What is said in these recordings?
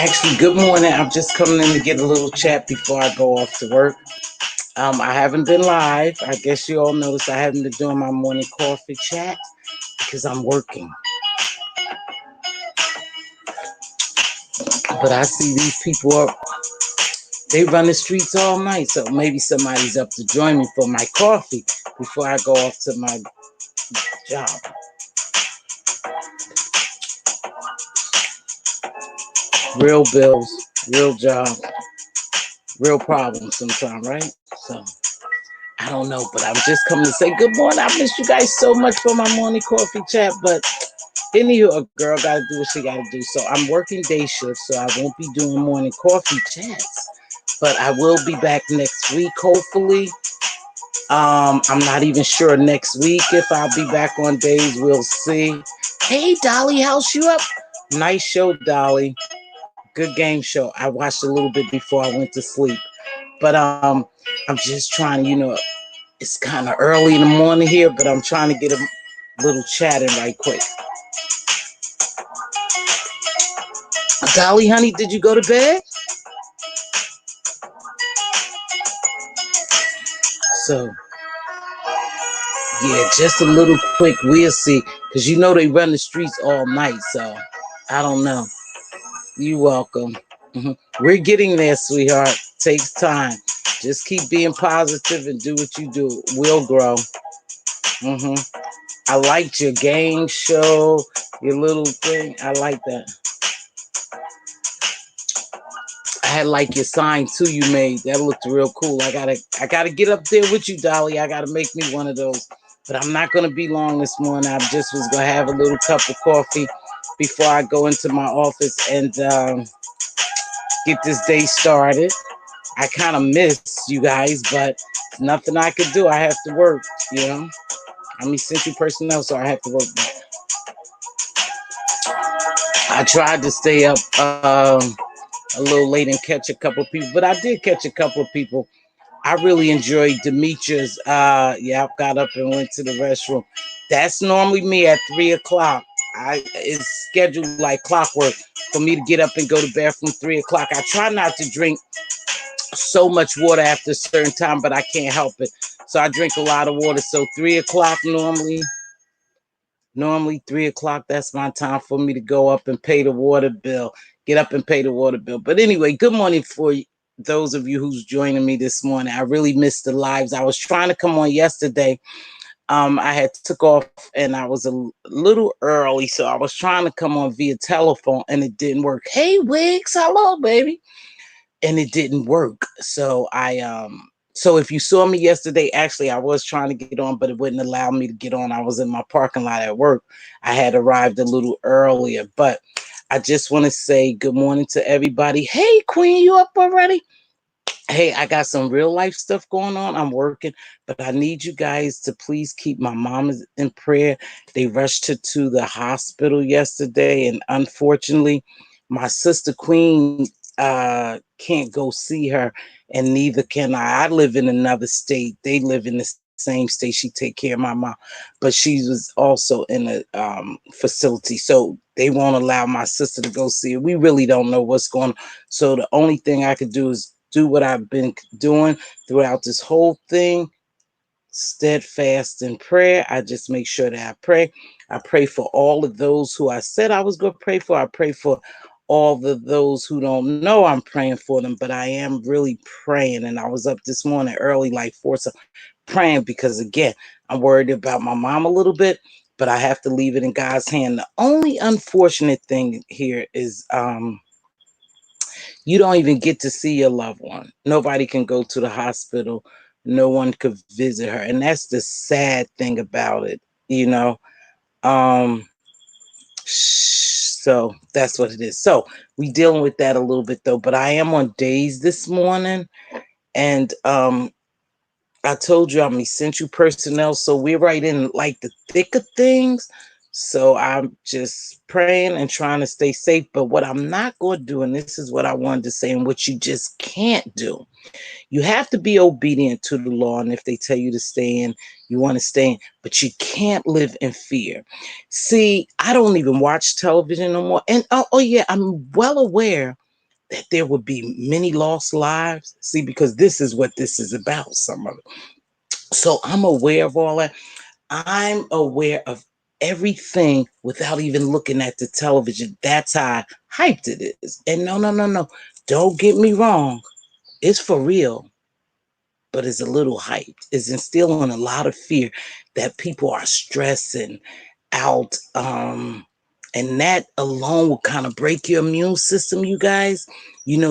Actually, good morning. I'm just coming in to get a little chat before I go off to work. I haven't been live. I guess you all noticed I haven't been doing my morning coffee chat because I'm working. But I see these people up. They run the streets all night, so maybe somebody's up to join me for my coffee before I go off to my job. Real bills, real job, real problems sometimes, right? So I don't know, but I'm just coming to say good morning. I missed you guys so much for my morning coffee chat, but anywho, a girl gotta do what she gotta do. So I'm working day shift, so I won't be doing morning coffee chats. But I will be back next week, hopefully. I'm not even sure next week if I'll be back on days. We'll see. Hey, Dolly, how's you up? Nice show, Dolly. Good game show. I watched a little bit before I went to sleep. But I'm just trying, it's kind of early in the morning here, but I'm trying to get a little chat in right quick. Dolly, honey, did you go to bed? So, yeah, just a little quick. We'll see. Because you know they run the streets all night. So, I don't know. You're welcome. We're getting there, sweetheart. Takes time. Just keep being positive and do what you do. We'll grow. hmm I liked your game show, your little thing. I like that. I had like your sign too you made. That looked real cool. I gotta get up there with you, Dolly. I gotta make me one of those. But I'm not gonna be long this morning. I just was gonna have a little cup of coffee before I go into my office and get this day started. I kind of miss you guys, but nothing I could do. I have to work, you know. I'm essential personnel, so I have to work. I tried to stay up a little late and catch a couple of people, but I did catch a couple of people. I really enjoyed Demetria's. Yeah, I got up and went to the restroom. That's normally me at 3 o'clock. It's scheduled like clockwork for me to get up and go to bed from 3 o'clock. I try not to drink so much water after a certain time, but I can't help it. So I drink a lot of water. So 3 o'clock normally 3 o'clock, that's my time for me to go up and pay the water bill. Get up and pay the water bill. But anyway, good morning for those of you who's joining me this morning. I really missed the lives. I was trying to come on yesterday. I had took off and I was a little early, so I was trying to come on via telephone and it didn't work. Hey, Wiggs, hello, baby. And it didn't work. So if you saw me yesterday, actually I was trying to get on, but it wouldn't allow me to get on. I was in my parking lot at work. I had arrived a little earlier, but I just want to say good morning to everybody. Hey, Queen, you up already? Hey, I got some real life stuff going on. I'm working, but I need you guys to please keep my mom in prayer. They rushed her to the hospital yesterday, and unfortunately, my sister Queen can't go see her, and neither can I. I live in another state. They live in the same state. She take care of my mom, but she was also in a facility, so they won't allow my sister to go see her. We really don't know what's going on. So the only thing I could do is do what I've been doing throughout this whole thing, steadfast in prayer. I just make sure that I pray. I pray for all of those who I said I was going to pray for. I pray for all of those who don't know I'm praying for them, but I am really praying. And I was up this morning early, like 4, so praying because, again, I'm worried about my mom a little bit, but I have to leave it in God's hand. The only unfortunate thing here is you don't even get to see your loved one. Nobody can go to the hospital. No one could visit her. And that's the sad thing about it, you know. So that's what it is. So we dealing with that a little bit though. But I am on days this morning. And I told you I'm essential personnel. So we're right in like the thick of things. So I'm just praying and trying to stay safe. But what I'm not going to do, and this is what I wanted to say, and what you just can't do, you have to be obedient to the law. And if they tell you to stay in, you want to stay in, but you can't live in fear. See, I don't even watch television no more. And oh yeah, I'm well aware that there would be many lost lives. See, because this is what this is about, some of it. So I'm aware of all that. I'm aware of everything without even looking at the television. That's how hyped it is. And no, no, no, no. Don't get me wrong. It's for real, but it's a little hyped. It's instilling a lot of fear that people are stressing out. And that alone will kind of break your immune system, you guys.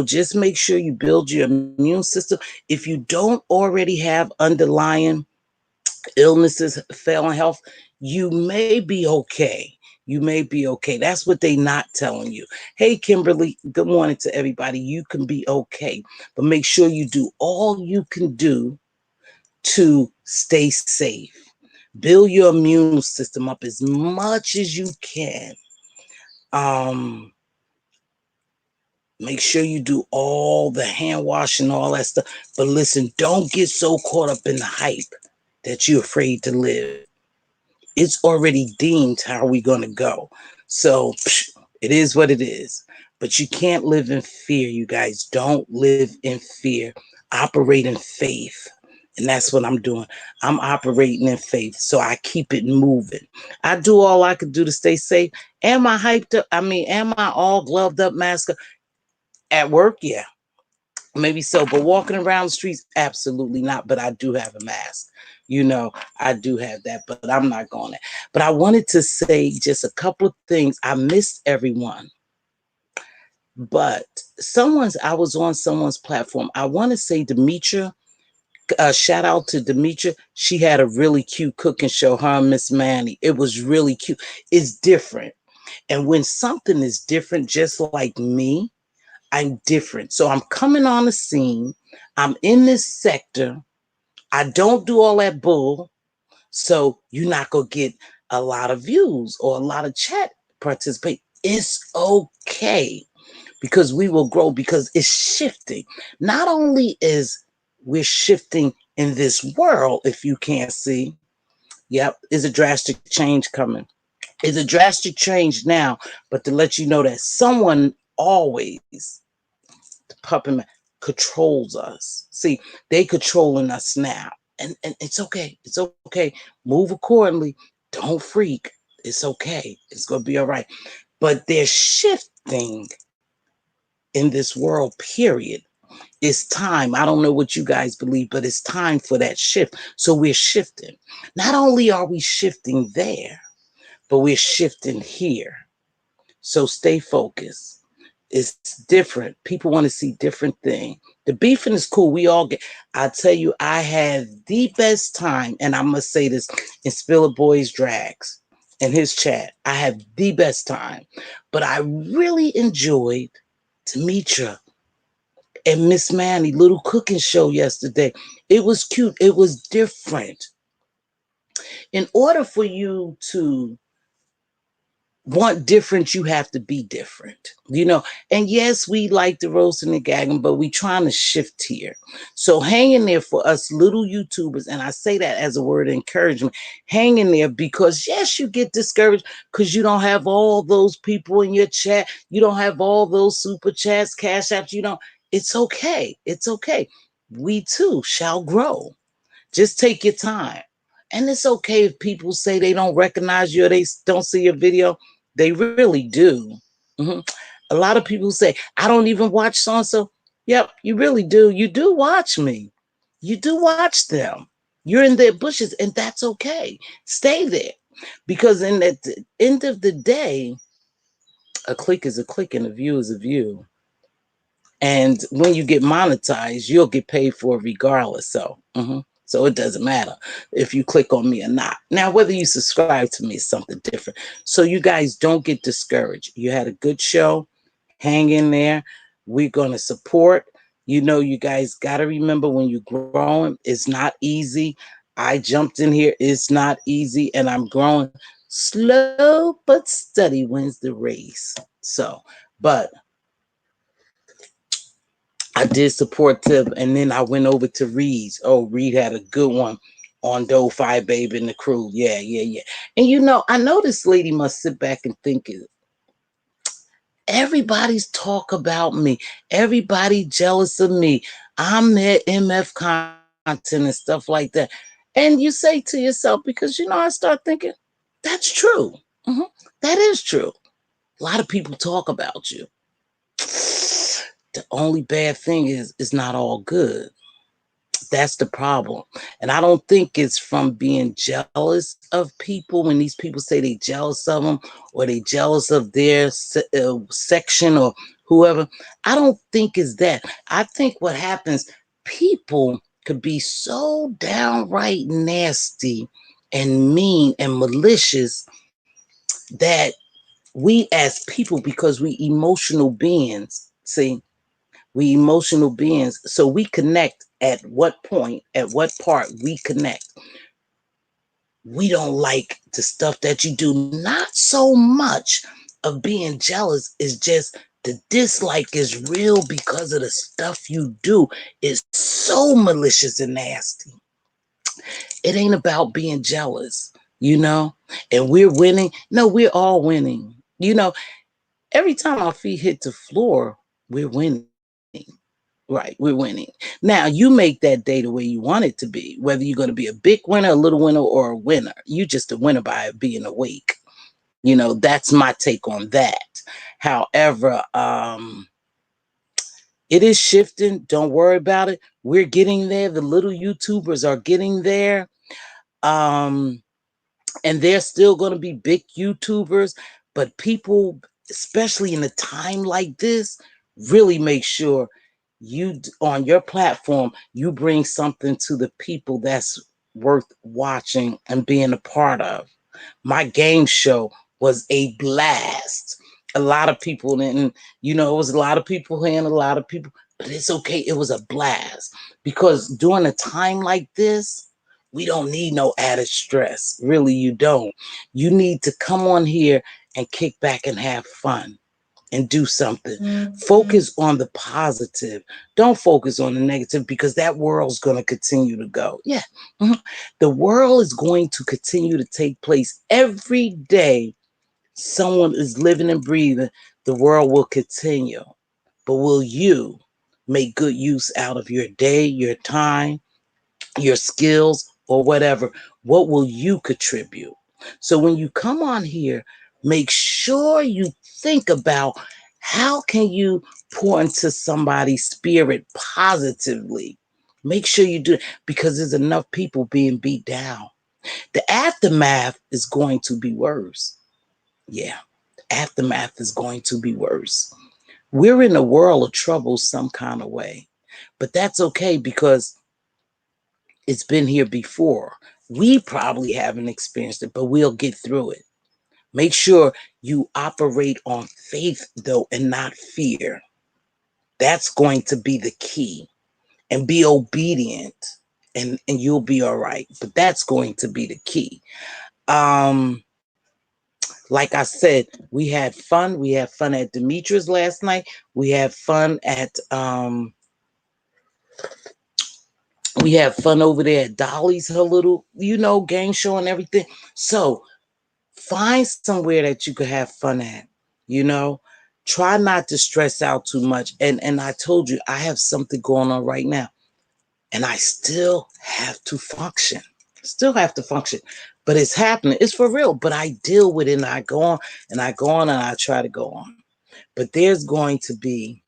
Just make sure you build your immune system. If you don't already have underlying illnesses, failing health, you may be okay. You may be okay. That's what they not telling you. Hey, Kimberly, good morning to everybody. You can be okay, but make sure you do all you can do to stay safe. Build your immune system up as much as you can. Um, Make sure you do all the hand washing, all that stuff. But listen, don't get so caught up in the hype that you're afraid to live. It's already deemed how we going to go. So it is what it is. But you can't live in fear, you guys. Don't live in fear. Operate in faith. And that's what I'm doing. I'm operating in faith. So I keep it moving. I do all I could do to stay safe. Am I hyped up? I mean, am I all gloved up, mask up? At work? Yeah. Maybe so, but walking around the streets, absolutely not. But I do have a mask. I do have that, but I'm not going to. But I wanted to say just a couple of things. I missed everyone, but I was on someone's platform. I want to say Demetra, shout out to Demetra. She had a really cute cooking show, her and Miss Manny. It was really cute. It's different. And when something is different, just like me, I'm different. So I'm coming on the scene. I'm in this sector. I don't do all that bull. So you're not going to get a lot of views or a lot of chat participate. It's okay because we will grow because it's shifting. Not only is we're shifting in this world, if you can't see, yep, is a drastic change coming. It's a drastic change now, but to let you know that someone always puppet controls us. See, they controlling us now. And it's okay. It's okay. Move accordingly. Don't freak. It's okay. It's gonna be all right. But they're shifting in this world, period. It's time. I don't know what you guys believe, but it's time for that shift. So we're shifting. Not only are we shifting there, but we're shifting here. So stay focused. It's different. People want to see different things. The beefing is cool. We all get. I tell you, I had the best time, and I must say this in Spiller Boys Drags in his chat. I had the best time, but I really enjoyed Demetra and Miss Manny little cooking show yesterday. It was cute. It was different. In order for you to want different, you have to be different. And yes, we like the roasting and gagging, but we trying to shift here. So hang in there for us little YouTubers, and I say that as a word of encouragement. Hang in there because yes, you get discouraged because you don't have all those people in your chat. You don't have all those super chats, cash apps. It's okay. It's okay. We too shall grow. Just take your time. And it's okay if people say they don't recognize you or they don't see your video. They really do. Mhm. A lot of people say, I don't even watch so and so. Yep, you really do. You do watch me. You do watch them. You're in their bushes, and that's okay. Stay there. Because at the end of the day, a click is a click and a view is a view. And when you get monetized, you'll get paid for it regardless. So it doesn't matter if you click on me or not. Now, whether you subscribe to me is something different. So you guys don't get discouraged. You had a good show. Hang in there. We're going to support. You guys got to remember when you're growing, it's not easy. I jumped in here. It's not easy. And I'm growing. Slow but steady wins the race. But I did support Tip, and then I went over to Reed's. Oh, Reed had a good one on Doe Fire Baby and the crew. Yeah. And I know this lady must sit back and think, Everybody's talk about me. Everybody jealous of me. I'm their MF content and stuff like that. And you say to yourself, because I start thinking, that's true. Mhm. That is true. A lot of people talk about you. The only bad thing is it's not all good. That's the problem. And I don't think it's from being jealous of people when these people say they jealous of them or they jealous of their section or whoever. I don't think it's that. I think what happens, people could be so downright nasty and mean and malicious that we as people, because we emotional beings, see, we emotional beings. So we connect at what point, at what part we connect. We don't like the stuff that you do. Not so much of being jealous, is just the dislike is real because of the stuff you do is so malicious and nasty. It ain't about being jealous. And we're winning. No, we're all winning. Every time our feet hit the floor, we're winning. Right, we're winning. Now, you make that day the way you want it to be, whether you're going to be a big winner, a little winner, or a winner. You just a winner by being awake. That's my take on that. However, it is shifting. Don't worry about it. We're getting there. The little YouTubers are getting there. Um, and they're still going to be big YouTubers, but people, especially in a time like this, really make sure you on your platform you bring something to the people that's worth watching and being a part of. My game show was a blast. A lot of people didn't, it was a lot of people here and a lot of people, but it's okay. It was a blast because during a time like this, we don't need no added stress. Really, you don't. You need to come on here and kick back and have fun and do something. Focus on the positive. Don't focus on the negative because that world's going to continue to go. Yeah. The world is going to continue to take place every day. Someone is living and breathing. The world will continue. But will you make good use out of your day, your time, your skills, or whatever? What will you contribute? So when you come on here, make sure you think about how can you pour into somebody's spirit positively. Make sure you do it because there's enough people being beat down. The aftermath is going to be worse. Yeah, aftermath is going to be worse. We're in a world of trouble some kind of way, but that's okay because it's been here before. We probably haven't experienced it, but we'll get through it. Make sure you operate on faith, though, and not fear. That's going to be the key. And be obedient, and you'll be all right. But that's going to be the key. Um, like I said, we had fun. We had fun at Demetra's last night. We had fun at we had fun over there at Dolly's, her little, game show and everything. So find somewhere that you could have fun at, you know. Try not to stress out too much. And I told you I have something going on right now. And I still have to function. Still have to function. But it's happening. It's for real. But I deal with it and I go on and I go on and I try to go on. But there's going to be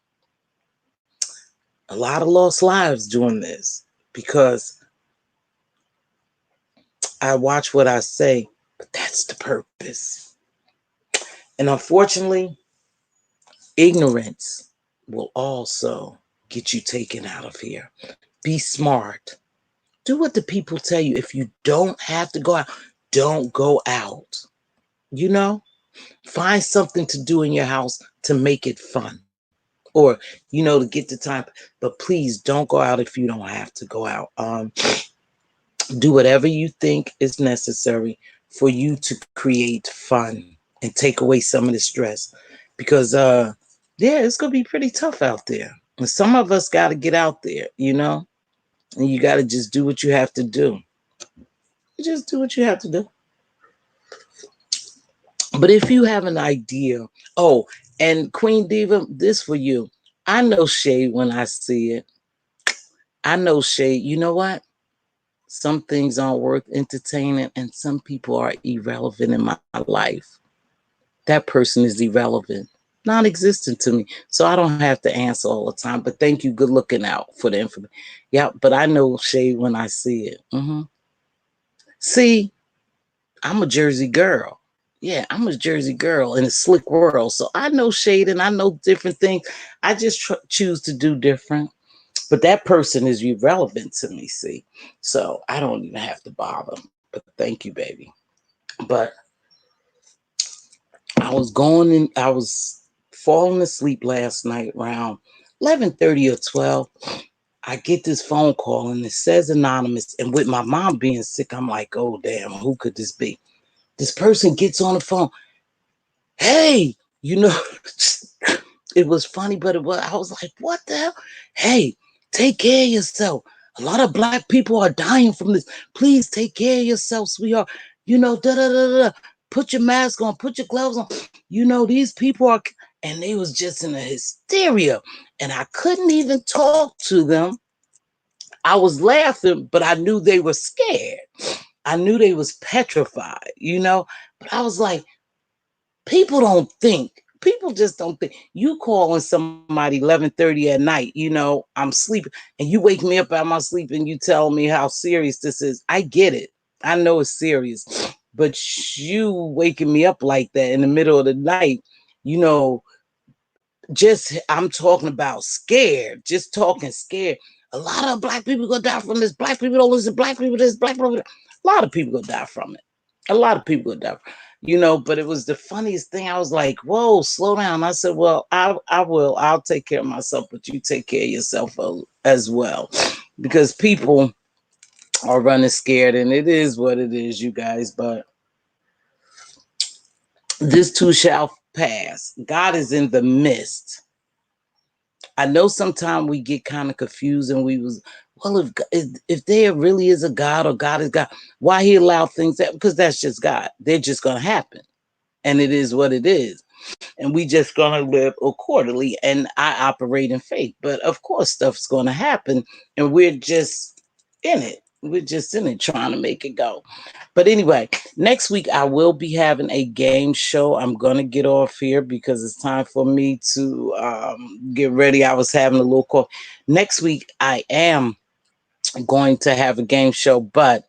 a lot of lost lives doing this because I watch what I say, but that's the purpose. And unfortunately, ignorance will also get you taken out of here. Be smart. Do what the people tell you. If you don't have to go out, don't go out. You know, find something to do in your house to make it fun or, to get the time. But please don't go out if you don't have to go out. Do whatever you think is necessary for you to create fun and take away some of the stress because yeah, it's gonna be pretty tough out there, and some of us got to get out there, and you got to just do what you have to do. Just do what you have to do. But if you have an idea, oh, And Queen Diva, this for you. I know shade when I see it. I know shade. You know what? Some things aren't worth entertaining, and some people are irrelevant in my life. That person is irrelevant, non existent to me. So I don't have to answer all the time. But thank you. Good looking out for the information. Yeah, but I know shade when I see it. See, I'm a Jersey girl. Yeah, I'm a Jersey girl in a slick world. So I know shade and I know different things. I just choose to do different. But that person is irrelevant to me, see. So I don't even have to bother. But thank you, baby. But I was falling asleep last night around 11:30 or 12. I get this phone call and it says anonymous. And with my mom being sick, I'm like, oh, damn, who could this be? This person gets on the phone. Hey, you know, it was funny, but I was like, what the hell? Hey, take care of yourself. A lot of black people are dying from this. Please take care of yourself, sweetheart. You know, da da da da. Put your mask on, put your gloves on. You know, these people are, and they was just in a hysteria. And I couldn't even talk to them. I was laughing, but I knew they were scared. I knew they was petrified, you know? But I was like, people don't think. People just don't think. You calling somebody 11:30 at night, you know, I'm sleeping, and you wake me up out of my sleep and you tell me how serious this is. I get it. I know it's serious. But you waking me up like that in the middle of the night, you know, just I'm talking about scared, just talking scared. A lot of black people gonna die from this. Black people don't listen. Black people this. Black people. That. A lot of people gonna die from it. A lot of people gonna die. You know, but it was the funniest thing. I was like, "Whoa, slow down." I said, "Well, I will. I'll take care of myself, but you take care of yourself as well, because people are running scared, and it is what it is, you guys. But this too shall pass. God is in the midst. I know sometimes we get kind of confused and we was, well, if there really is a God or God is God, why he allowed things that, because that's just God. They're just gonna happen. And it is what it is. And we just gonna live accordingly. And I operate in faith. But of course stuff's gonna happen and we're just in it. We're just in it trying to make it go. But anyway, next week I will be having a game show. I'm gonna get off here because it's time for me to get ready. I was having a little call. Next week I am going to have a game show, but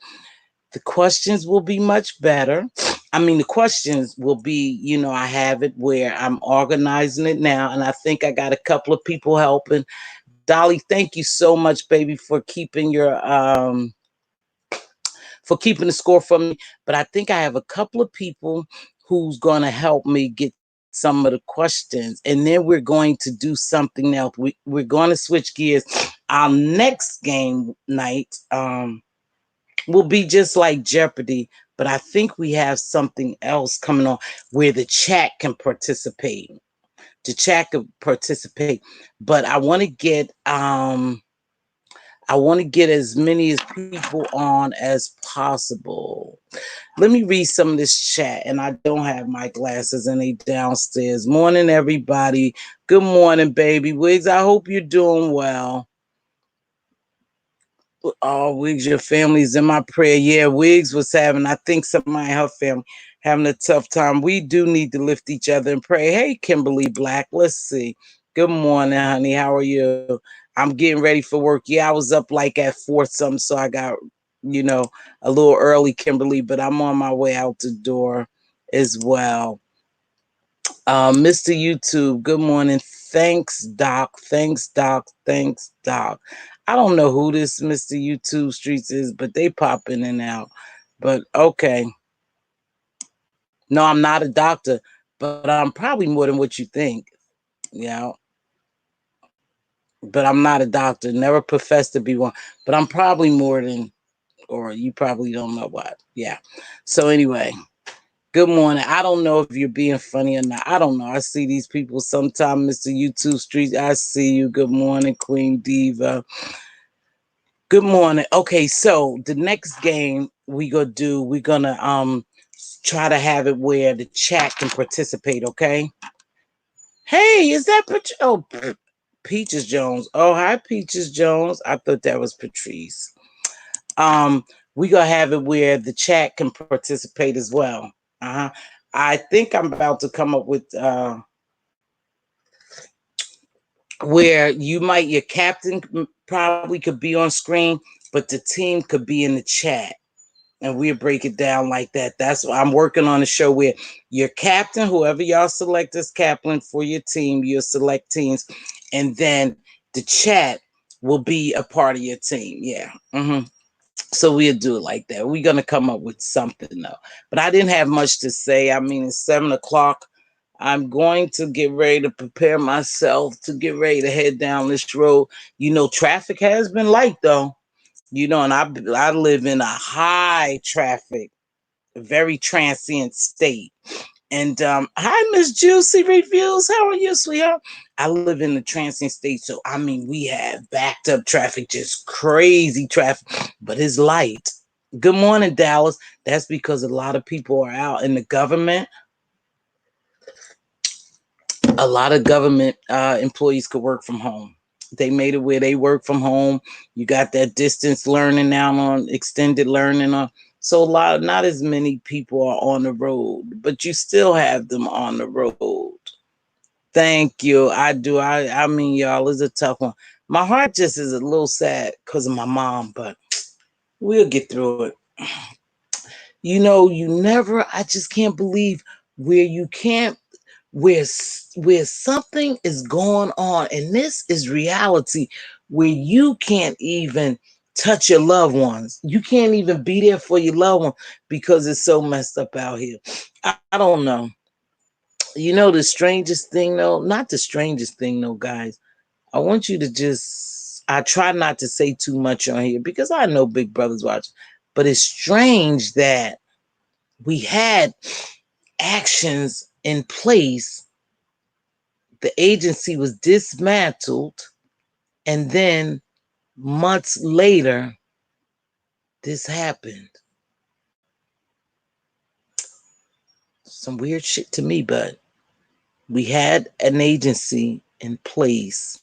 the questions will be much better. I mean, the questions will be, you know, I have it where I'm organizing it now, and I think I got a couple of people helping. Dolly, thank you so much, baby, for keeping the score for me. But I think I have a couple of people who's going to help me get some of the questions. And then we're going to do something else. We're going to switch gears. Our next game night will be just like Jeopardy. But I think we have something else coming on where the chat can participate. The chat can participate. But I want to get as many as people on as possible. Let me read some of this chat, and I don't have my glasses, and they downstairs. Morning, everybody. Good morning, baby Wigs. I hope you're doing well. Oh, Wiggs, your family's in my prayer. Yeah, Wiggs was having, I think somebody in her family having a tough time. We do need to lift each other and pray. Hey, Kimberly Black, let's see. Good morning, honey. How are you? I'm getting ready for work. Yeah, I was up like at 4 something, so I got, you know, a little early, Kimberly, but I'm on my way out the door as well. Mr. YouTube, good morning. Thanks, Doc. Thanks, Doc. Thanks, Doc. I don't know who this Mr. YouTube Streets is, but they pop in and out. But okay. No, I'm not a doctor, but I'm probably more than what you think. You know, but I'm not a doctor. Never professed to be one. But I'm probably more than, or you probably don't know what. Yeah. So anyway. Good morning. I don't know if you're being funny or not. I don't know. I see these people sometimes, Mr. YouTube Street. I see you. Good morning, Queen Diva. Good morning. Okay, so the next game we're gonna try to have it where the chat can participate, okay? Hey, is that Peaches Jones? Oh, hi, Peaches Jones. I thought that was Patrice. Um, we gonna have it where the chat can participate as well. Uh-huh. I think I'm about to come up with where you might your captain probably could be on screen, but the team could be in the chat. And we'll break it down like that. That's what I'm working on a show where your captain, whoever y'all select as captain for your team, you'll select teams, and then the chat will be a part of your team. Yeah. So we'll do it like that. We're gonna come up with something though. But I didn't have much to say. I mean, it's 7 o'clock. I'm going to get ready to prepare myself to get ready to head down this road. You know, traffic has been light though. You know, and I live in a high traffic, very transient state. And hi, Miss Juicy Reviews. How are you, sweetheart? I live in the transient state, so I mean, we have backed up traffic, just crazy traffic, but it's light. Good morning, Dallas. That's because a lot of people are out in the government. A lot of government employees could work from home. They made it where they work from home. You got that distance learning now on extended learning on. So a lot, not as many people are on the road, but you still have them on the road. Thank you. I do. I mean, y'all, it's a tough one. My heart just is a little sad because of my mom, but we'll get through it. You know, you never. I just can't believe where you can't where where something is going on, and this is reality, where you can't even touch your loved ones. You can't even be there for your loved one because it's so messed up out here. I don't know. You know the strangest thing though, not the strangest thing though, guys. I want you to just. I try not to say too much on here because I know Big Brother's watching, but it's strange that we had actions in place. The agency was dismantled, and then months later, this happened. Some weird shit to me, but we had an agency in place.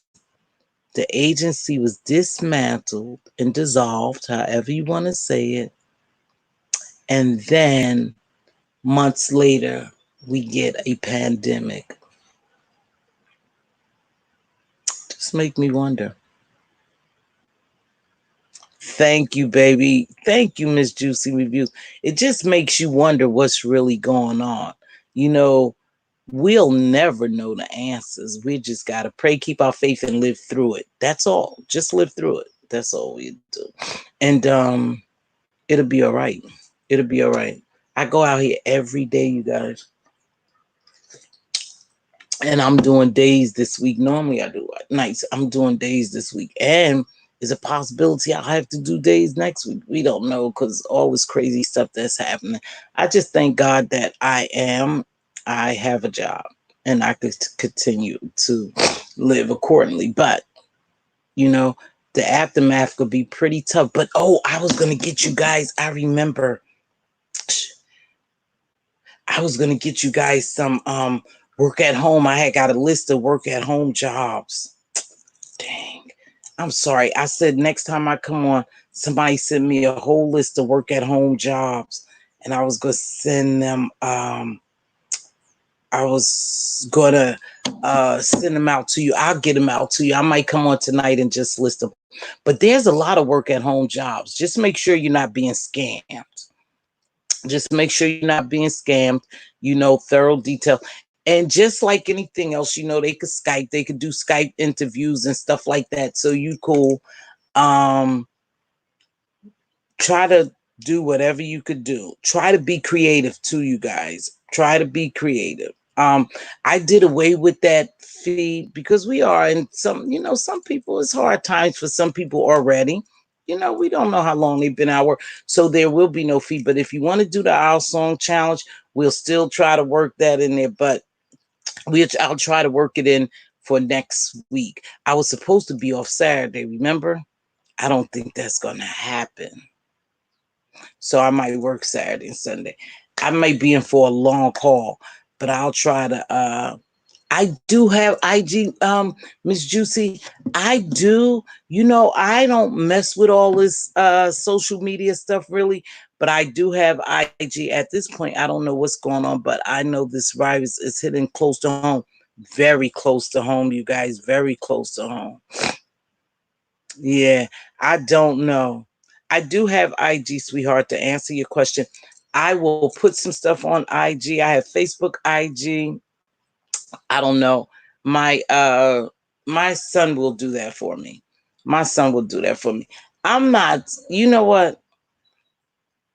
The agency was dismantled and dissolved, however you want to say it. And then months later, we get a pandemic. Just make me wonder. Thank you, baby. Thank you, Miss Juicy Reviews. It just makes you wonder what's really going on. You know, we'll never know the answers. We just got to pray, keep our faith, and live through it. That's all. Just live through it. That's all we do. And it'll be all right. It'll be all right. I go out here every day, you guys. And I'm doing days this week. Normally I do nights. I'm doing days this week. And there's a possibility I'll have to do days next week. We don't know because all this crazy stuff that's happening. I just thank God that I have a job and I could continue to live accordingly. But, you know, the aftermath could be pretty tough. But, oh, I was going to get you guys. I remember I was going to get you guys some work at home. I had got a list of work at home jobs. Dang. I'm sorry. I said next time I come on, somebody sent me a whole list of work at home jobs. And I was gonna send them I was gonna send them out to you. I'll get them out to you. I might come on tonight and just list them. But there's a lot of work at home jobs. Just make sure you're not being scammed. Just make sure you're not being scammed. You know, thorough detail. And just like anything else, you know, they could Skype, they could do Skype interviews and stuff like that. So you cool. Um, try to do whatever you could do. Try to be creative too, you guys. Try to be creative. I did away with that feed because we are in some, you know, some people, it's hard times for some people already. You know, we don't know how long they've been out work. So there will be no feed. But if you want to do the Our Song Challenge, we'll still try to work that in there. But I'll try to work it in for next week. I was supposed to be off Saturday, remember? I don't think that's gonna happen. So I might work Saturday and Sunday. I might be in for a long haul, but I'll try to I do have IG, Miss Juicy. I do. You know, I don't mess with all this social media stuff really, but I do have IG. At this point, I don't know what's going on, but I know this virus is hitting close to home. Very close to home, you guys. Very close to home. Yeah, I don't know. I do have IG, sweetheart, to answer your question. I will put some stuff on IG. I have Facebook IG. I don't know. My son will do that for me. My son will do that for me. I'm not, you know what?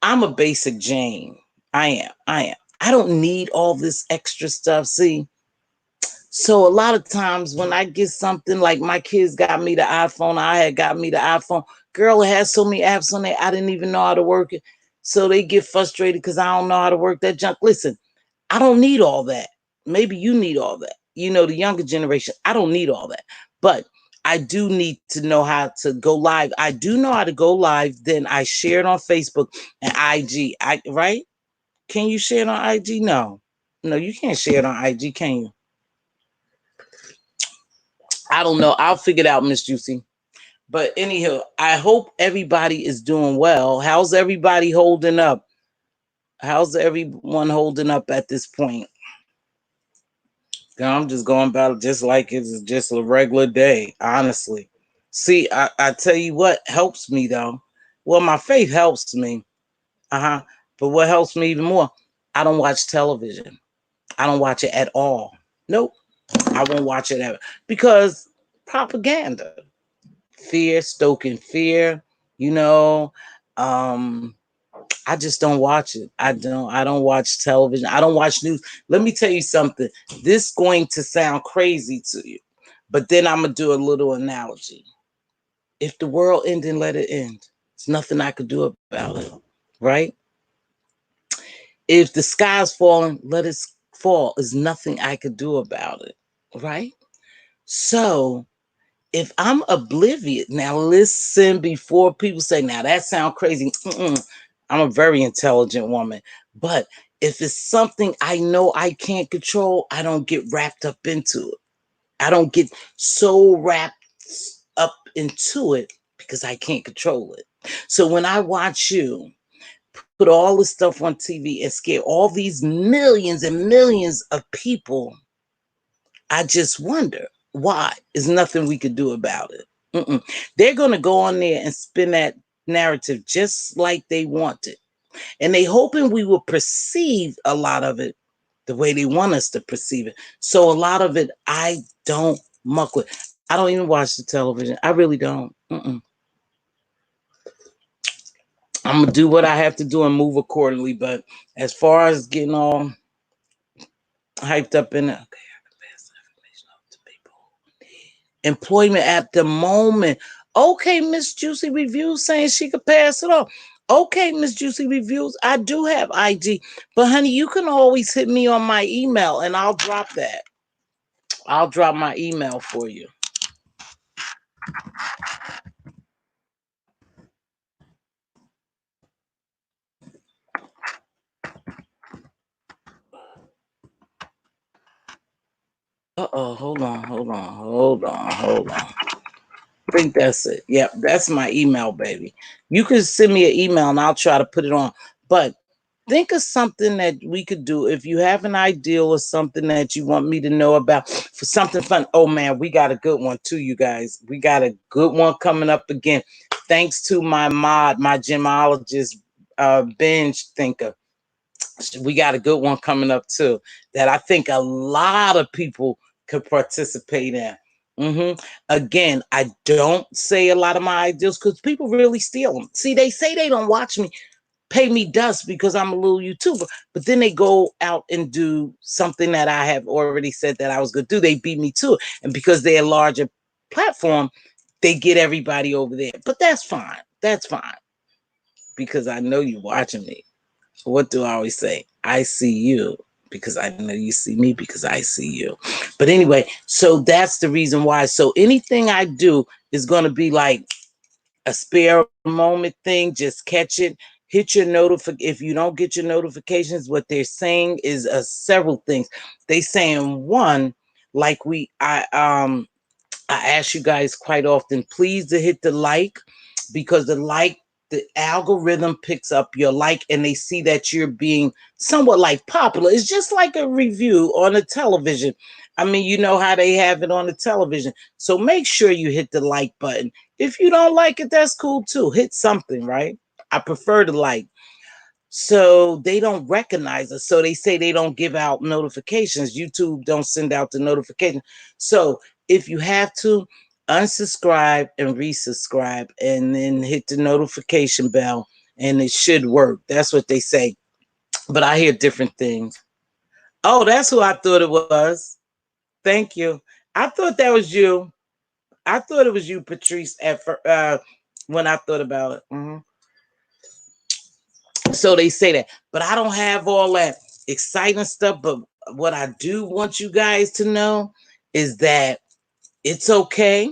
I'm a basic Jane. I am. I am. I don't need all this extra stuff. See, so a lot of times when I get something like my kids got me the iPhone, I had got me the iPhone. Girl, it has so many apps on there, I didn't even know how to work it. So they get frustrated because I don't know how to work that junk. Listen, I don't need all that. Maybe you need all that. You know, the younger generation, I don't need all that. But I do need to know how to go live. I do know how to go live. Then I share it on Facebook and IG. Right? Can you share it on IG? No. No, you can't share it on IG, can you? I don't know. I'll figure it out, Miss Juicy. But anyhow, I hope everybody is doing well. How's everybody holding up? How's everyone holding up at this point? I'm just going about it just like it's just a regular day, honestly. See, I tell you what helps me though. Well, my faith helps me. Uh-huh. But what helps me even more, I don't watch television. I don't watch it at all. Nope. I won't watch it ever. Because propaganda. Fear, stoking fear, you know. Um, I just don't watch it. I don't watch television. I don't watch news. Let me tell you something. This is going to sound crazy to you, but then I'm gonna do a little analogy. If the world ended, let it end. There's nothing I could do about it, right? If the sky's falling, let it fall. There's nothing I could do about it, right? So if I'm oblivious, now listen before people say, now that sounds crazy. I'm a very intelligent woman. But if it's something I know I can't control, I don't get wrapped up into it. I don't get so wrapped up into it because I can't control it. So when I watch you put all this stuff on TV and scare all these millions and millions of people, I just wonder why. There's nothing we could do about it. They're going to go on there and spin that narrative just like they want it. And they hoping we will perceive a lot of it the way they want us to perceive it. So a lot of it, I don't muck with. I don't even watch the television. I really don't. I'm going to do what I have to do and move accordingly. But as far as getting all hyped up in it, okay, I can pass the information off to people. Employment at the moment. Okay, Miss Juicy Reviews saying she could pass it off. Okay, Miss Juicy Reviews, I do have IG, but honey, you can always hit me on my email and I'll drop that. I'll drop my email for you. Uh-oh, hold on. I think that's it. Yep, that's my email, baby. You can send me an email and I'll try to put it on. But think of something that we could do. If you have an idea or something that you want me to know about for something fun. Oh man, we got a good one too, you guys. We got a good one coming up again. Thanks to my mod, my gemologist, binge thinker. We got a good one coming up too that I think a lot of people could participate in. Again, I don't say a lot of my ideas because people really steal them. See, they say they don't watch me, pay me dust because I'm a little YouTuber, but then they go out and do something that I have already said that I was going to do. They beat me to it. And because they're a larger platform, they get everybody over there. But that's fine. That's fine because I know you're watching me. What do I always say? I see you because I know you see me because I see you. But anyway, so that's the reason why. So anything I do is going to be like a spare moment thing. Just catch it. Hit your notification. If you don't get your notifications, what they're saying is several things. They saying one, like I ask you guys quite often, please to hit the like, because the algorithm picks up your like and they see that you're being somewhat like popular. It's just like a review on a television. I mean, you know how they have it on the television. So make sure you hit the like button. If you don't like it, that's cool too. Hit something, right? I prefer to like. So they don't recognize us. So they say they don't give out notifications. YouTube don't send out the notification. So if you have to, unsubscribe and resubscribe and then hit the notification bell and it should work. That's what they say. But I hear different things. Oh, that's who I thought it was. Thank you. I thought that was you. I thought it was you, Patrice, at when I thought about it. So they say that, but I don't have all that exciting stuff. But what I do want you guys to know is that it's okay.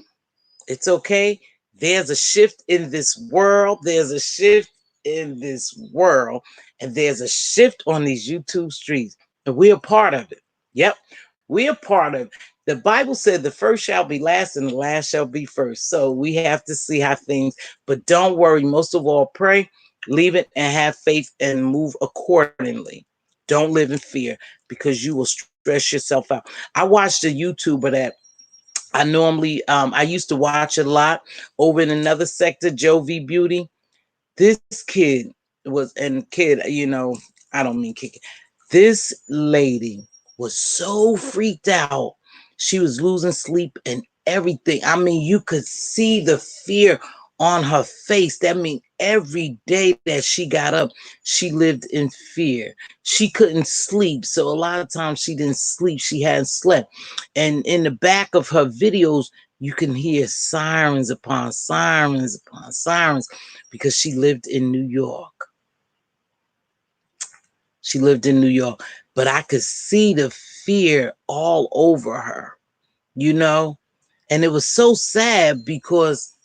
It's okay. There's a shift in this world. There's a shift in this world. And there's a shift on these YouTube streets. And we're a part of it. Yep. We're a part of it. The Bible said the first shall be last and the last shall be first. So we have to see how things, but don't worry. Most of all, pray, leave it, and have faith and move accordingly. Don't live in fear because you will stress yourself out. I watched a YouTuber that I normally I used to watch a lot over in another sector, Joe V Beauty. This kid was, and kid, you know, I don't mean kid. This lady was so freaked out. She was losing sleep and everything. I mean, you could see the fear on her face. That means every day that she got up, she lived in fear. She couldn't sleep. So a lot of times she didn't sleep. She hadn't slept. And in the back of her videos, you can hear sirens upon sirens upon sirens because she lived in New York. She lived in New York, but I could see the fear all over her, you know? And it was so sad because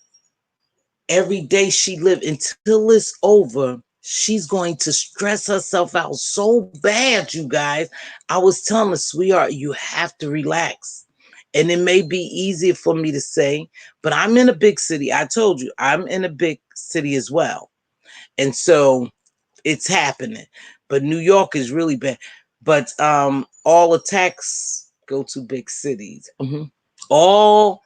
every day she lived until it's over, she's going to stress herself out so bad, you guys. I was telling her, sweetheart, you have to relax. And it may be easier for me to say, but I'm in a big city. I told you, I'm in a big city as well. And so it's happening. But New York is really bad. But all attacks go to big cities. All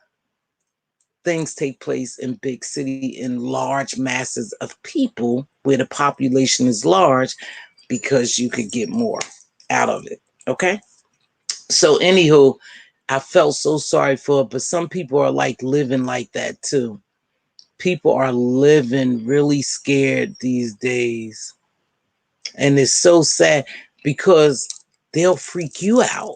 things take place in big city in large masses of people where the population is large because you could get more out of it. Okay. So anywho, I felt so sorry for it, but some people are like living like that too. People are living really scared these days. And it's so sad because they'll freak you out.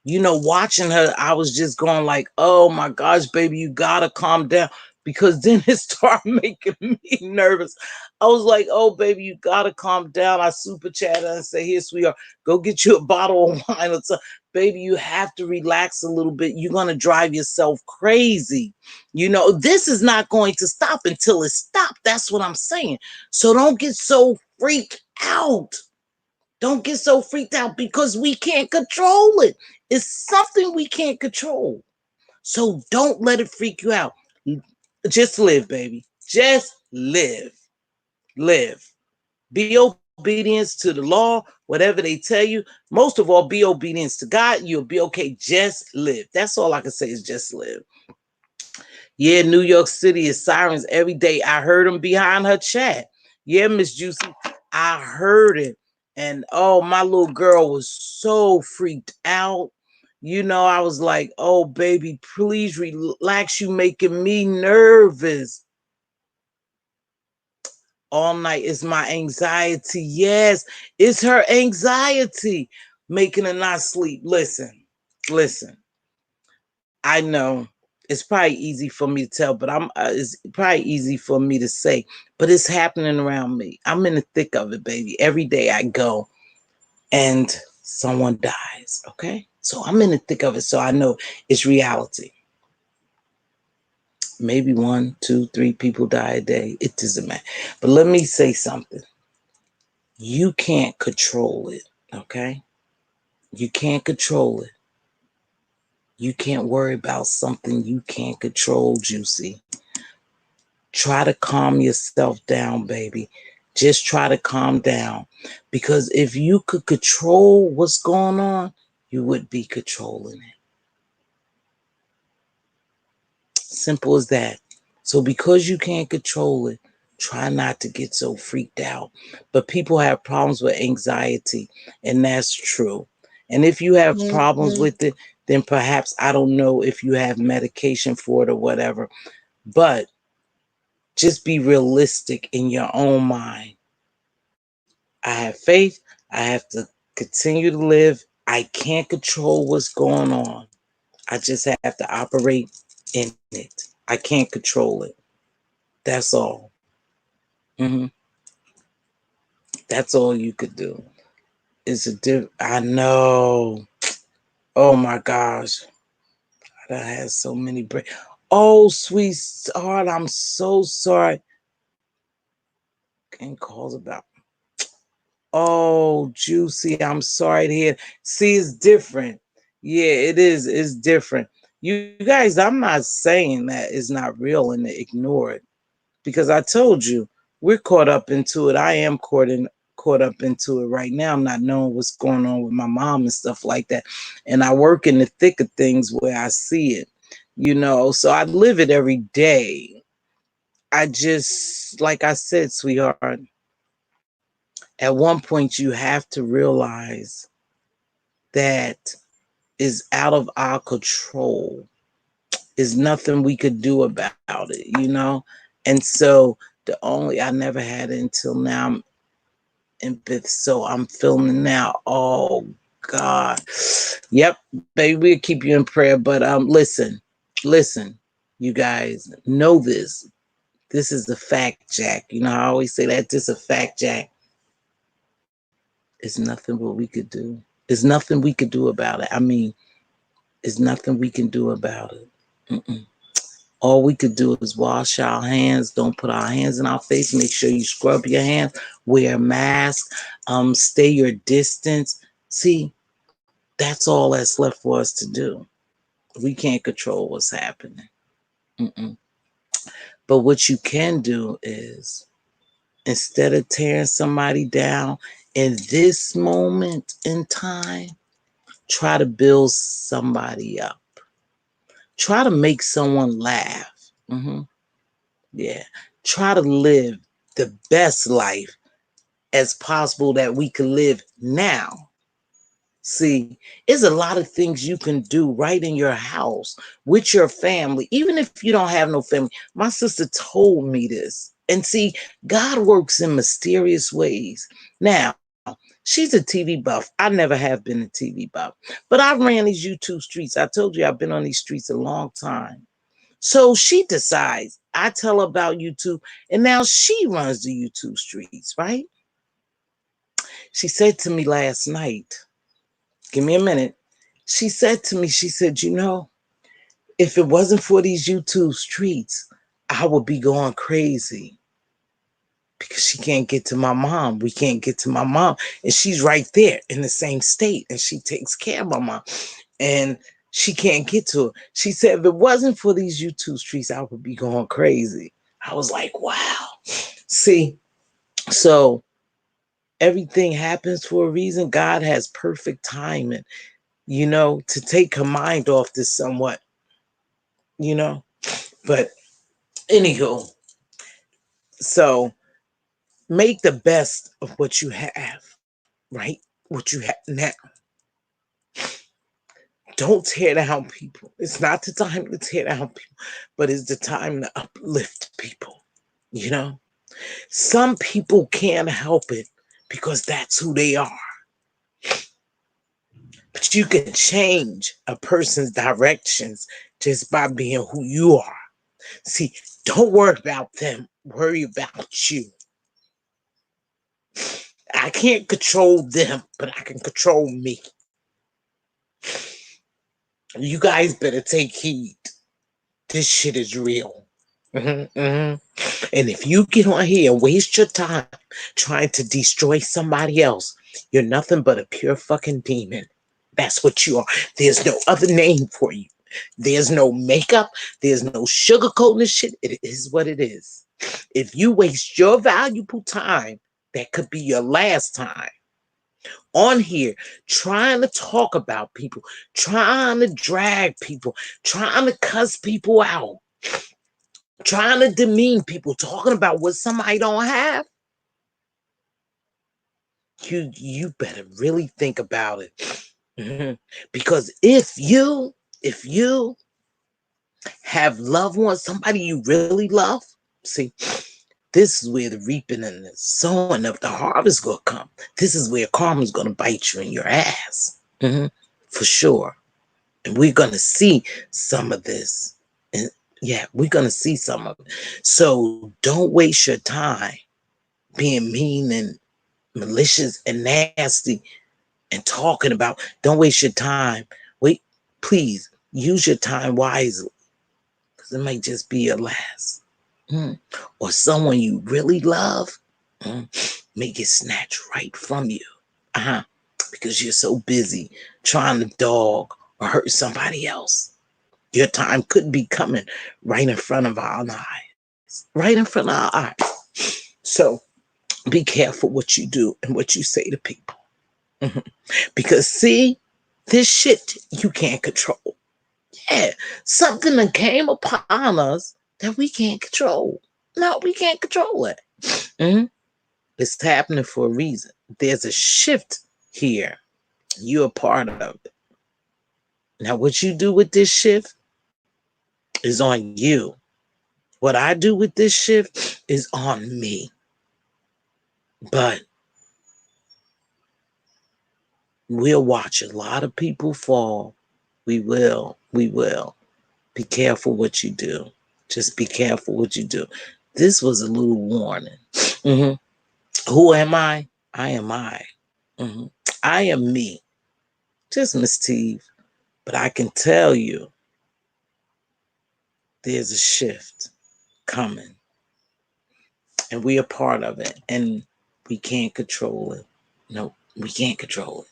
You know, watching her, I was just going like, oh my gosh, baby, you gotta calm down. Because then it started making me nervous. I was like, oh, baby, you gotta calm down. I super chat her and say, here, sweetheart, go get you a bottle of wine or something. Baby, you have to relax a little bit. You're gonna drive yourself crazy. You know, this is not going to stop until it stops. That's what I'm saying. So don't get so freaked out. Don't get so freaked out because we can't control it. It's something we can't control. So don't let it freak you out. Just live, baby. Just live. Live. Be obedience to the law, whatever they tell you. Most of all, be obedience to God. You'll be okay. Just live. That's all I can say is just live. Yeah, New York City is sirens every day. I heard them behind her chat. Yeah, Miss Juicy, I heard it. And oh, my little girl was so freaked out. You know, I was like, oh, baby, please relax. You making me nervous. All night is my anxiety. Yes, it's her anxiety making her not sleep. Listen. I know it's probably easy for me to tell, but it's probably easy for me to say, but it's happening around me. I'm in the thick of it, baby. Every day I go and someone dies. Okay. So I'm in the thick of it. So I know it's reality. Maybe 1, 2, 3 people die a day. It doesn't matter. But let me say something. You can't control it. Okay. You can't control it. You can't worry about something you can't control, Juicy. Try to calm yourself down, baby. Just try to calm down. Because if you could control what's going on, you would be controlling it. Simple as that. So because you can't control it, try not to get so freaked out. But people have problems with anxiety, and that's true. And if you have problems with it, then perhaps I don't know if you have medication for it or whatever. But just be realistic in your own mind. I have faith. I have to continue to live. I can't control what's going on. I just have to operate in it. I can't control it. That's all. hmm That's all you could do. I know. Oh my gosh. I had so many Oh, sweetheart, I'm so sorry. Getting calls about. Oh, Juicy, I'm sorry to hear. See, it's different. Yeah, it is. It's different. You guys, I'm not saying that it's not real and to ignore it, because I told you we're caught up into it. I am caught up into it right now. I'm not knowing what's going on with my mom and stuff like that. And I work in the thick of things where I see it, so I live it every day. I just, like I said, sweetheart, at one point you have to realize that is out of our control. Is nothing we could do about it. And so I never had it until now. So I'm feeling it now. Oh God. Yep, baby, we'll keep you in prayer. But listen, you guys know this. This is the fact, Jack. I always say that this is a fact, Jack. It's nothing what we could do. There's nothing we could do about it. I mean, there's nothing we can do about it. Mm-mm. All we could do is wash our hands. Don't put our hands in our face. Make sure you scrub your hands. Wear a mask. Stay your distance. See, that's all that's left for us to do. We can't control what's happening. Mm-mm. But what you can do is, instead of tearing somebody down in this moment in time, try to build somebody up. Try to make someone laugh. Yeah. Try to live the best life as possible that we can live now. See, there's a lot of things you can do right in your house with your family, even if you don't have no family. My sister told me this. And see, God works in mysterious ways. Now, she's a TV buff. I never have been a TV buff. But I ran these YouTube streets. I told you I've been on these streets a long time. So she decides, I tell her about YouTube, and now she runs the YouTube streets, right? She said to me last night, give me a minute. She said to me, she said, if it wasn't for these YouTube streets, I would be going crazy because she can't get to my mom. We can't get to my mom. And she's right there in the same state, and she takes care of my mom. And she can't get to her. She said, if it wasn't for these YouTube streets, I would be going crazy. I was like, wow. See, so everything happens for a reason. God has perfect timing, to take her mind off this somewhat, you know. But anywho, so make the best of what you have, right? What you have now. Don't tear down people. It's not the time to tear down people, but it's the time to uplift people, you know? Some people can't help it because that's who they are. But you can change a person's directions just by being who you are. See, don't worry about them. Worry about you. I can't control them, but I can control me. You guys better take heed. This shit is real. And if you get on here and waste your time trying to destroy somebody else, you're nothing but a pure fucking demon. That's what you are. There's no other name for you. There's no makeup. There's no sugarcoating this shit. It is what it is. If you waste your valuable time, that could be your last time on here trying to talk about people, trying to drag people, trying to cuss people out, trying to demean people, talking about what somebody don't have. You better really think about it. Because if you have loved ones, somebody you really love, see, this is where the reaping and the sowing of the harvest gonna come. This is where karma's gonna bite you in your ass. For sure. And we're gonna see some of this. And yeah, we're gonna see some of it. So don't waste your time being mean and malicious and nasty and talking about. Don't waste your time. Wait, please use your time wisely, because it might just be your last. Or someone you really love may get snatched right from you. Because you're so busy trying to dog or hurt somebody else. Your time could be coming right in front of our eyes. Right in front of our eyes. So be careful what you do and what you say to people. Because see, this shit you can't control. Yeah, something that came upon us that we can't control. No, we can't control it. It's happening for a reason. There's a shift here. You're a part of it. Now, what you do with this shift is on you. What I do with this shift is on me. But we'll watch a lot of people fall. We will. Be careful what you do. Just be careful what you do. This was a little warning. Who am I? I am I. I am me. Just Mz.Teav. But I can tell you, there's a shift coming. And we are part of it. And we can't control it. No, we can't control it.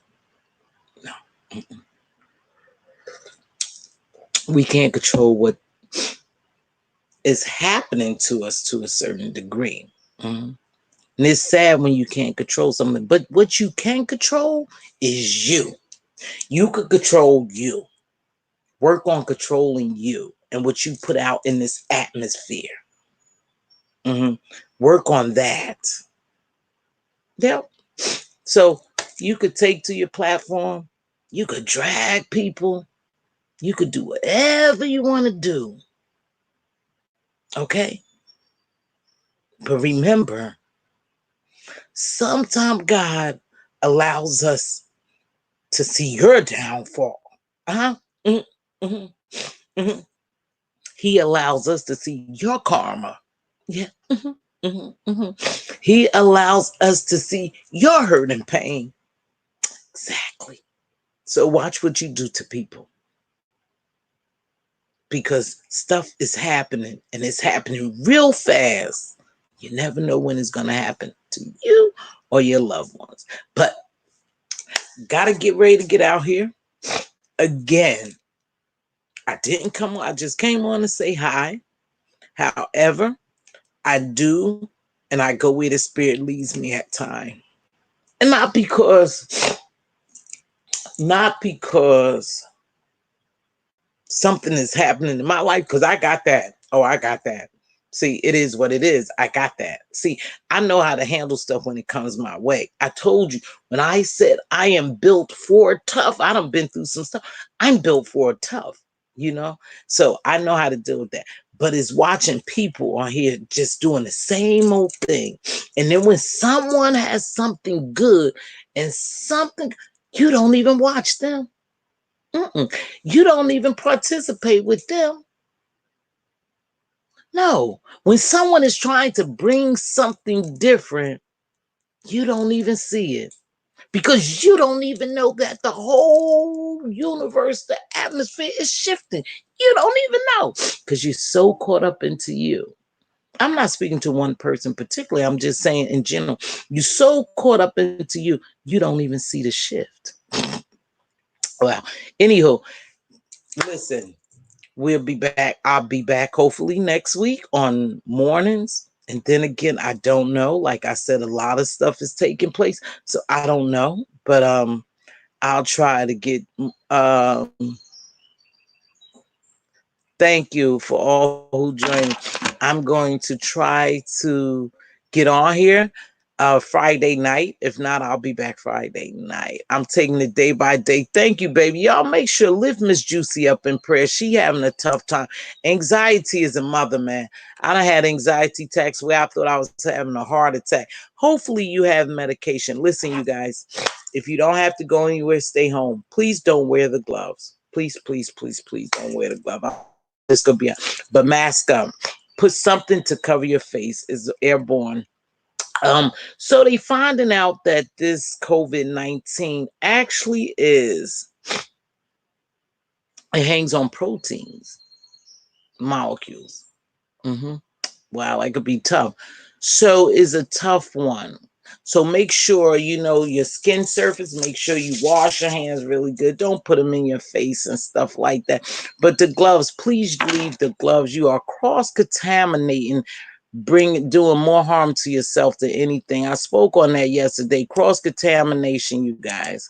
No. We can't control what is happening to us to a certain degree. And it's sad when you can't control something. But what you can control is you. You could control you. Work on controlling you and what you put out in this atmosphere. Work on that. Yep. So you could take to your platform. You could drag people. You could do whatever you want to do. Okay? But remember, sometimes God allows us to see your downfall. He allows us to see your karma. Yeah. He allows us to see your hurt and pain. Exactly. So watch what you do to people. Because stuff is happening, and it's happening real fast. You never know when it's going to happen to you or your loved ones. But got to get ready to get out here. Again, I didn't come on. I just came on to say hi. However, I do, and I go where the spirit leads me at time. And not because something is happening in my life, because I got that. Oh, I got that. See, it is what it is. I got that. See, I know how to handle stuff when it comes my way. I told you, when I said I am built for tough, I done been through some stuff. I'm built for tough, So I know how to deal with that. But it's watching people on here just doing the same old thing. And then when someone has something good and something, you don't even watch them. You don't even participate with them. No, when someone is trying to bring something different, you don't even see it, because you don't even know that the whole universe, the atmosphere is shifting. You don't even know, because you're so caught up into you. I'm not speaking to one person particularly. I'm just saying in general, you're so caught up into you, you don't even see the shift. Well, anywho, listen, we'll be back. I'll be back hopefully next week on mornings. And then again, I don't know. Like I said, a lot of stuff is taking place. So I don't know. But I'll try to get thank you for all who joined. I'm going to try to get on here Friday night. If not, I'll be back Friday night. I'm taking it day by day. Thank you, baby. Y'all make sure lift Miss Juicy up in prayer. She having a tough time. Anxiety is a mother, man. I done had anxiety attacks where I thought I was having a heart attack. Hopefully you have medication. Listen, you guys, if you don't have to go anywhere, stay home. Please don't wear the gloves. Please, please, please, please don't wear the glove. This could be, but mask up. Put something to cover your face. Is airborne. So they finding out that this COVID-19 actually is, it hangs on proteins, molecules. Wow, that could be tough. So is a tough one. So make sure you know your skin surface. Make sure you wash your hands really good. Don't put them in your face and stuff like that. But the gloves, please leave the gloves. You are cross contaminating, doing more harm to yourself than anything. I spoke on that yesterday. Cross contamination, you guys.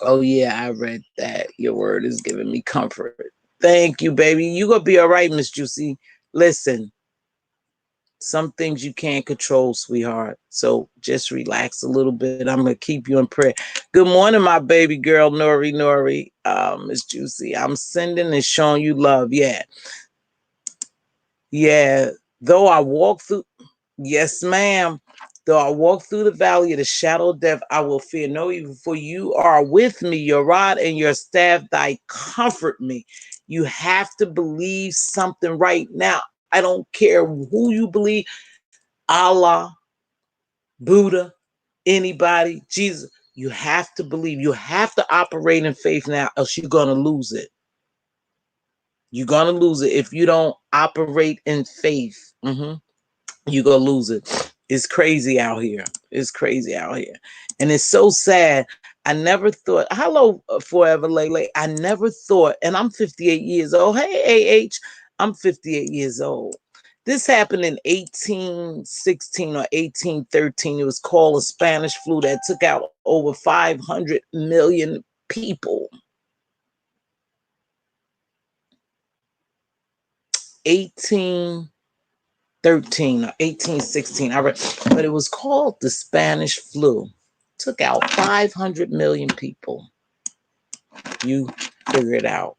Oh yeah, I read that. Your word is giving me comfort. Thank you, baby. You gonna be all right, Miss Juicy. Listen, some things you can't control, sweetheart. So just relax a little bit. I'm gonna keep you in prayer. Good morning, my baby girl, Nori. Miss Juicy. I'm sending and showing you love. Yeah. Yeah. Though I walk through, yes, ma'am. Though I walk through the valley of the shadow of death, I will fear no evil, for you are with me. Your rod and your staff, thy comfort me. You have to believe something right now. I don't care who you believe, Allah, Buddha, anybody, Jesus. You have to believe. You have to operate in faith now, else you're going to lose it. You're going to lose it if you don't operate in faith. You're going to lose it. It's crazy out here. It's crazy out here. And it's so sad. I never thought, hello, Forever Lele. I never thought, and I'm 58 years old. Hey, AH, I'm 58 years old. This happened in 1816 or 1813. It was called a Spanish flu that took out over 500 million people. 1813 or 1816. I read, but it was called the Spanish flu. Took out 500 million people. You figure it out.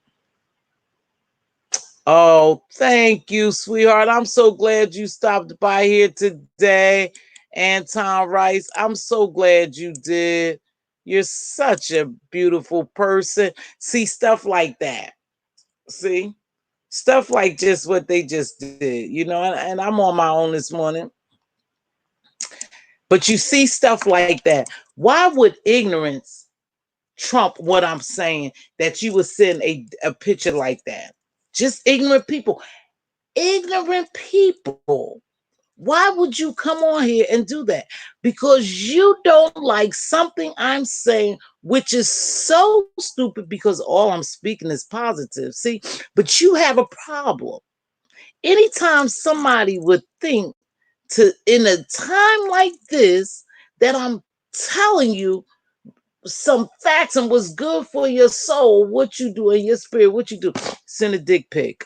Oh, thank you, sweetheart. I'm so glad you stopped by here today. Anton Rice, I'm so glad you did. You're such a beautiful person. See, stuff like that. See? Stuff like just what they just did, you know, and I'm on my own this morning. But you see stuff like that. Why would ignorance trump what I'm saying that you would send a picture like that? Just ignorant people. Ignorant people. Why would you come on here and do that? Because you don't like something I'm saying, which is so stupid because all I'm speaking is positive. See, but you have a problem. Anytime somebody would think to in a time like this that I'm telling you some facts and what's good for your soul, what you do in your spirit, what you do, send a dick pic.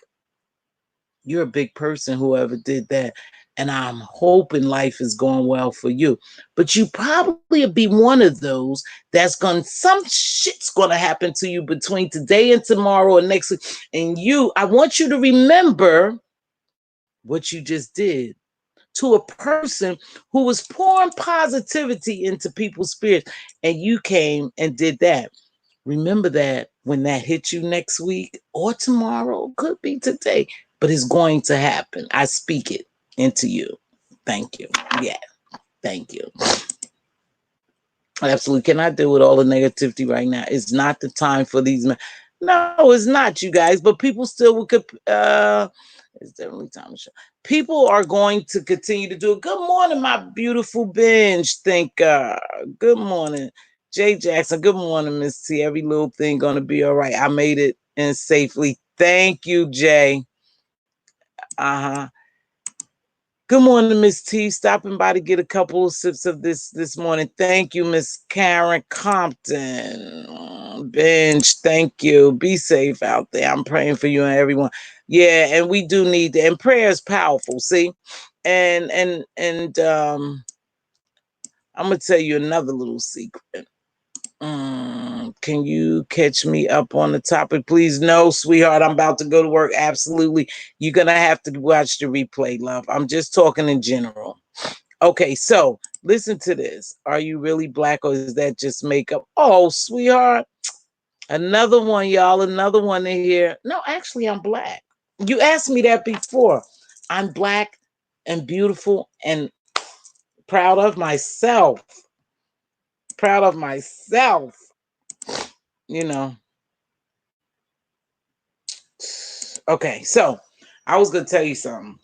You're a big person, whoever did that. And I'm hoping life is going well for you. But you probably be one of those that's going, some shit's going to happen to you between today and tomorrow or next week. And I want you to remember what you just did to a person who was pouring positivity into people's spirits. And you came and did that. Remember that when that hits you next week or tomorrow, could be today, but it's going to happen. I speak it into you. Thank you. Yeah, thank you. Absolutely. Can I deal with all the negativity right now? It's not the time for these men. No, it's not, you guys, but people still would it's definitely time to show. People are going to continue to do it. Good morning, my beautiful binge thinker. Good morning. Jay Jackson, good morning, Miss T. Every little thing gonna be all right. I made it in safely. Thank you, Jay. Uh-huh. Good morning, Miss T. Stopping by to get a couple of sips of this morning. Thank you, Miss Karen Compton. Bench, thank you. Be safe out there. I'm praying for you and everyone. Yeah, and we do need that. And prayer is powerful. See, and I'm gonna tell you another little secret. Can you catch me up on the topic, please? No, sweetheart, I'm about to go to work. Absolutely. You're going to have to watch the replay, love. I'm just talking in general. Okay, so listen to this. Are you really black or is that just makeup? Oh, sweetheart. Another one, y'all. Another one in here. No, actually, I'm black. You asked me that before. I'm black and beautiful and proud of myself. Proud of myself. You know. Okay, so I was going to tell you something.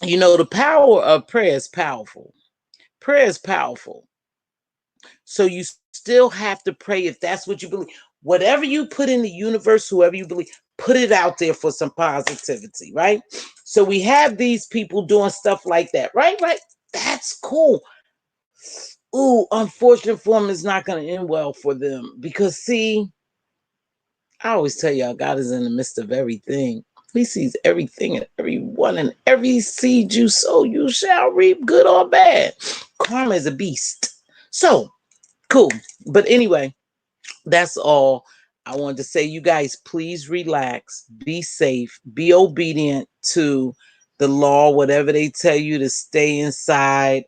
You know, the power of prayer is powerful. Prayer is powerful. So you still have to pray if that's what you believe. Whatever you put in the universe, whoever you believe, put it out there for some positivity, right? So we have these people doing stuff like that, right? Right. That's cool. Ooh, unfortunate form is not going to end well for them because, see, I always tell y'all, God is in the midst of everything. He sees everything and everyone, and every seed you sow, you shall reap, good or bad. Karma is a beast. So, cool. But anyway, that's all I wanted to say. You guys, please relax, be safe, be obedient to the law, whatever they tell you to stay inside.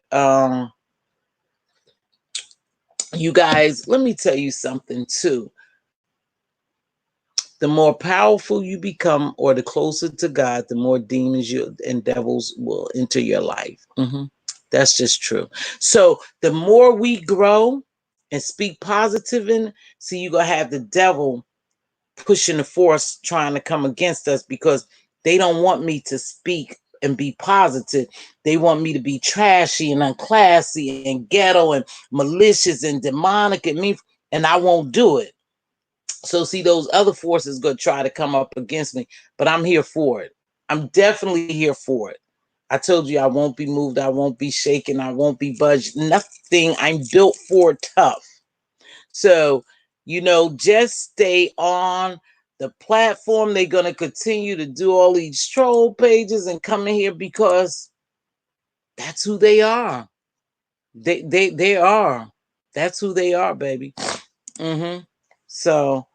You guys, let me tell you something too. The more powerful you become or the closer to God, the more demons and devils will enter your life. That's just true. So the more we grow and speak positive in, see, you're going to have the devil pushing the force trying to come against us because they don't want me to speak and be positive. They want me to be trashy and unclassy and ghetto and malicious and demonic and me, and I won't do it. So see, those other forces going to try to come up against me, but I'm here for it. I'm definitely here for it. I told you I won't be moved. I won't be shaken. I won't be budged. Nothing. I'm built for tough. So, you know, just stay on the platform. They're going to continue to do all these troll pages and come in here because that's who they are. They are. That's who they are, baby. So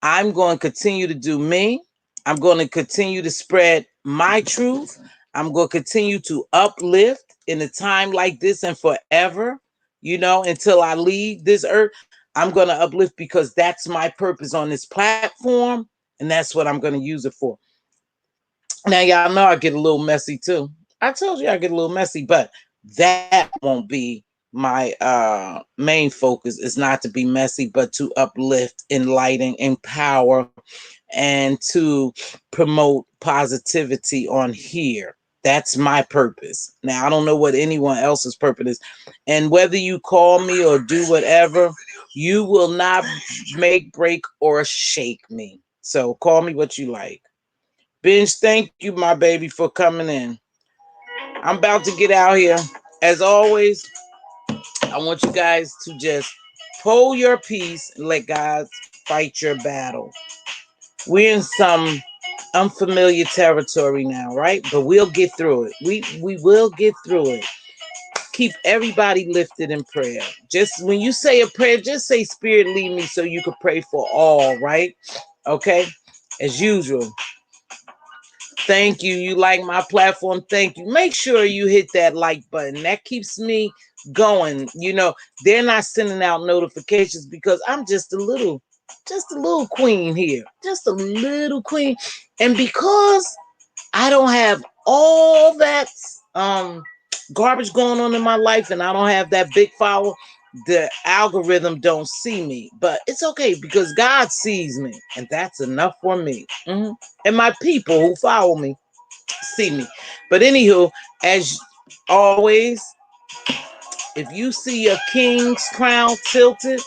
I'm going to continue to do me. I'm going to continue to spread my truth. I'm going to continue to uplift in a time like this and forever, you know, until I leave this earth. I'm going to uplift because that's my purpose on this platform, and that's what I'm going to use it for. Now, y'all know I get a little messy too. I told you I get a little messy, but that won't be my main focus. Is not to be messy, but to uplift, enlighten, empower, and to promote positivity on here. That's my purpose. Now, I don't know what anyone else's purpose is. And whether you call me or do whatever, you will not make, break, or shake me. So call me what you like. Benj, thank you, my baby, for coming in. I'm about to get out here. As always, I want you guys to just hold your peace and let God fight your battle. We're in some unfamiliar territory now, right? But we'll get through it. We will get through it. Keep everybody lifted in prayer. Just when you say a prayer, just say Spirit lead me so you can pray for all, right? Okay? As usual. Thank you. You like my platform? Thank you. Make sure you hit that like button. That keeps me going. You know, they're not sending out notifications because I'm just a little queen here. Just a little queen. And because I don't have all that garbage going on in my life and I don't have that big follower, the algorithm don't see me. But it's okay because God sees me, and that's enough for me. And my people who follow me see me. But anywho, as always, if you see a king's crown tilted,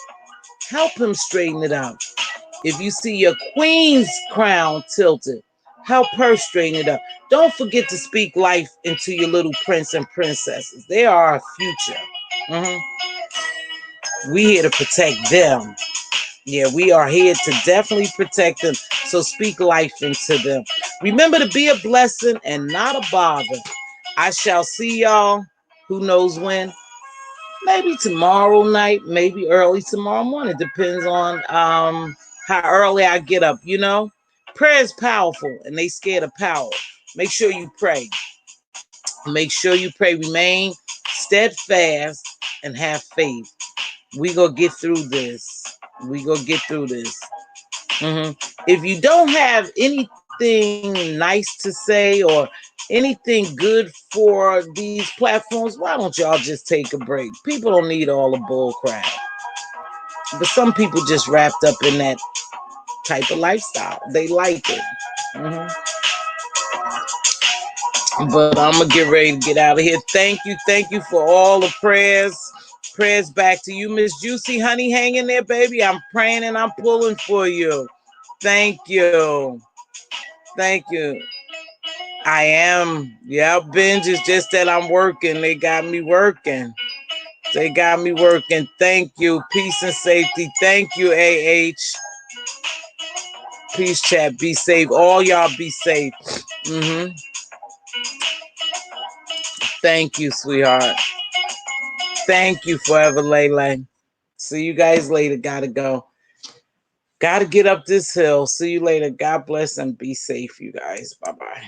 help him straighten it out. If you see your queen's crown tilted, help her straighten it up. Don't forget to speak life into your little prince and princesses. They are our future. We here to protect them. Yeah, we are here to definitely protect them. So speak life into them. Remember to be a blessing and not a bother. I shall see y'all, who knows when. Maybe tomorrow night, maybe early tomorrow morning. Depends on how early I get up, you know. Prayer is powerful and they scared of power. Make sure you pray. Make sure you pray. Remain steadfast and have faith. We gonna get through this. We gonna get through this. If you don't have anything nice to say or anything good for these platforms, why don't y'all just take a break? People don't need all the bull crap. But some people just wrapped up in that type of lifestyle. They like it. But I'm going to get ready to get out of here. Thank you. Thank you for all the prayers. Prayers back to you, Miss Juicy. Honey, hang in there, baby. I'm praying and I'm pulling for you. Thank you. Thank you. I am. Yeah, binge is just that I'm working. They got me working. They got me working. Thank you. Peace and safety. Thank you, AH. Peace, chat. Be safe. All y'all be safe. Thank you, sweetheart. Thank you, Forever Lele. See you guys later. Gotta go. Gotta get up this hill. See you later. God bless and be safe, you guys. Bye-bye.